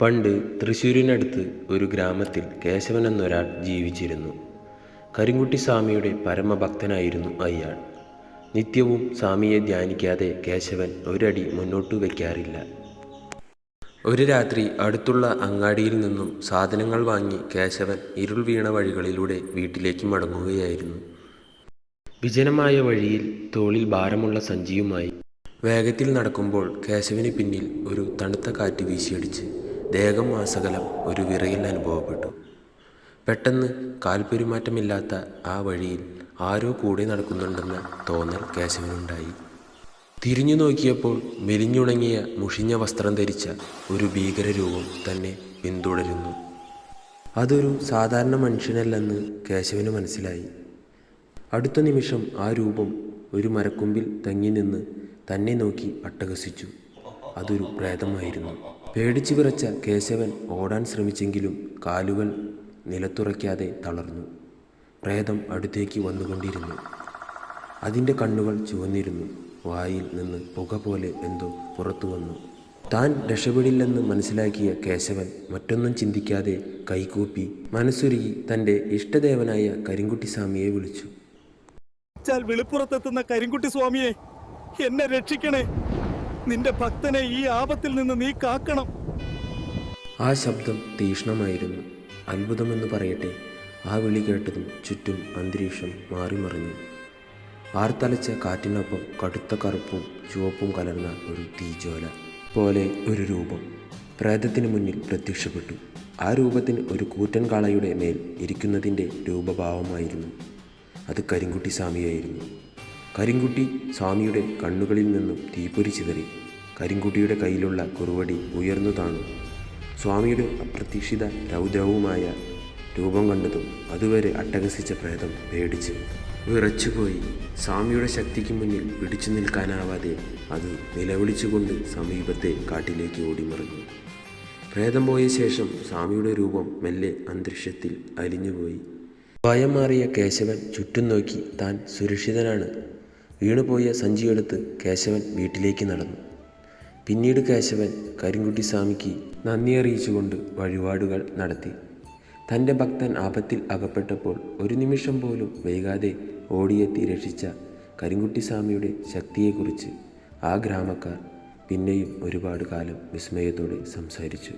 പണ്ട് തൃശ്ശൂരിനടുത്ത് ഒരു ഗ്രാമത്തിൽ കേശവൻ എന്നൊരാൾ ജീവിച്ചിരുന്നു. കരിങ്കുട്ടി സ്വാമിയുടെ പരമഭക്തനായിരുന്നു അയാൾ. നിത്യവും സ്വാമിയെ ധ്യാനിക്കാതെ കേശവൻ ഒരടി മുന്നോട്ടു വയ്ക്കാറില്ല. ഒരു രാത്രി അടുത്തുള്ള അങ്ങാടിയിൽ നിന്നും സാധനങ്ങൾ വാങ്ങി കേശവൻ ഇരുൾ വീണ വഴികളിലൂടെ വീട്ടിലേക്ക് മടങ്ങുകയായിരുന്നു. വിജനമായ വഴിയിൽ തോളിൽ ഭാരമുള്ള സഞ്ചിയുമായി വേഗത്തിൽ നടക്കുമ്പോൾ കേശവന് പിന്നിൽ ഒരു തണുത്ത കാറ്റ് വീശിയടിച്ച് ദേഹം ആസകലം ഒരു വിറയൽ അനുഭവപ്പെട്ടു. പെട്ടെന്ന് കാൽപെരുമാറ്റമില്ലാത്ത ആ വഴിയിൽ ആരോ കൂടെ നടക്കുന്നുണ്ടെന്ന തോന്നൽ കേശവനുണ്ടായി. തിരിഞ്ഞു നോക്കിയപ്പോൾ മെലിഞ്ഞുണങ്ങിയ മുഷിഞ്ഞ വസ്ത്രം ധരിച്ച ഒരു ഭീകരരൂപം തന്നെ പിന്തുടരുന്നു. അതൊരു സാധാരണ മനുഷ്യനല്ലെന്ന് കേശവന് മനസ്സിലായി. അടുത്ത നിമിഷം ആ രൂപം ഒരു മരക്കൊമ്പിൽ തങ്ങി നിന്ന് തന്നെ നോക്കി അട്ടഹസിച്ചു. അതൊരു പ്രേതമായിരുന്നു. പേടിച്ചു വിറച്ച കേശവൻ ഓടാൻ ശ്രമിച്ചെങ്കിലും കാലുകൾ നിലത്തുറയ്ക്കാതെ തളർന്നു. പ്രേതം അടുത്തേക്ക് വന്നുകൊണ്ടിരുന്നു. അതിൻ്റെ കണ്ണുകൾ ചുവന്നിരുന്നു. വായിൽ നിന്ന് പുക പോലെ എന്തോ പുറത്തു വന്നു. താൻ രക്ഷപ്പെടില്ലെന്ന് മനസ്സിലാക്കിയ കേശവൻ മറ്റൊന്നും ചിന്തിക്കാതെ കൈകൂപ്പി മനസ്സുരുകി തൻ്റെ ഇഷ്ടദേവനായ കരിങ്കുട്ടി സ്വാമിയെ വിളിച്ചു. വെളിപ്പുറത്തെത്തുന്ന കരിങ്കുട്ടി സ്വാമിയെ, എന്നെ രക്ഷിക്കണേ. നിന്റെ ഭക്തനെ ഈ ആപത്തിൽ നിന്ന് നീ കാക്കണം. ആ ശബ്ദം തീക്ഷ്ണമായിരുന്നു. അത്ഭുതമെന്ന് പറയട്ടെ, ആ വിളി കേട്ടതും ചുറ്റും അന്തരീക്ഷം മാറിമറിഞ്ഞു. ആർത്തലച്ച കാറ്റിനൊപ്പം കടുത്ത കറുപ്പും ചുവപ്പും കലർന്ന ഒരു തീജ്വാല പോലെ ഒരു രൂപം പ്രേതത്തിന് മുന്നിൽ പ്രത്യക്ഷപ്പെട്ടു. ആ രൂപത്തിന് ഒരു കൂറ്റൻ കാളയുടെ മേൽ ഇരിക്കുന്നതിൻ്റെ രൂപഭാവമായിരുന്നു. അത് കരിങ്കുട്ടി സ്വാമിയായിരുന്നു. കരിങ്കുട്ടി സ്വാമിയുടെ കണ്ണുകളിൽ നിന്നും തീപ്പൊരി ചിതറി. കരിങ്കുട്ടിയുടെ കയ്യിലുള്ള കുറുവടി ഉയർന്നു താണു. സ്വാമിയുടെ അപ്രതീക്ഷിത രൗദ്രവുമായ രൂപം കണ്ടതും അതുവരെ അട്ടഹസിച്ച പ്രേതം പേടിച്ച് വിറച്ചുപോയി. സ്വാമിയുടെ ശക്തിക്ക് മുന്നിൽ പിടിച്ചു നിൽക്കാനാവാതെ അത് നിലവിളിച്ചുകൊണ്ട് സമീപത്തെ കാട്ടിലേക്ക് ഓടിമറിഞ്ഞു. പ്രേതം പോയ ശേഷം സ്വാമിയുടെ രൂപം മെല്ലെ അന്തരീക്ഷത്തിൽ അലിഞ്ഞുപോയി. ഭയം മാറിയ കേശവൻ ചുറ്റും നോക്കി. താൻ സുരക്ഷിതനാണ്. വീണുപോയ സഞ്ചിയെടുത്ത് കേശവൻ വീട്ടിലേക്ക് നടന്നു. പിന്നീട് കേശവൻ കരിങ്കുട്ടി സ്വാമിക്ക് നന്ദി അറിയിച്ചുകൊണ്ട് വഴിപാടുകൾ നടത്തി. തൻ്റെ ഭക്തൻ ആപത്തിൽ അകപ്പെട്ടപ്പോൾ ഒരു നിമിഷം പോലും വൈകാതെ ഓടിയെത്തി രക്ഷിച്ച കരിങ്കുട്ടി സ്വാമിയുടെ ശക്തിയെക്കുറിച്ച് ആ ഗ്രാമക്കാർ പിന്നെയും ഒരുപാട് കാലം വിസ്മയത്തോടെ സംസാരിച്ചു.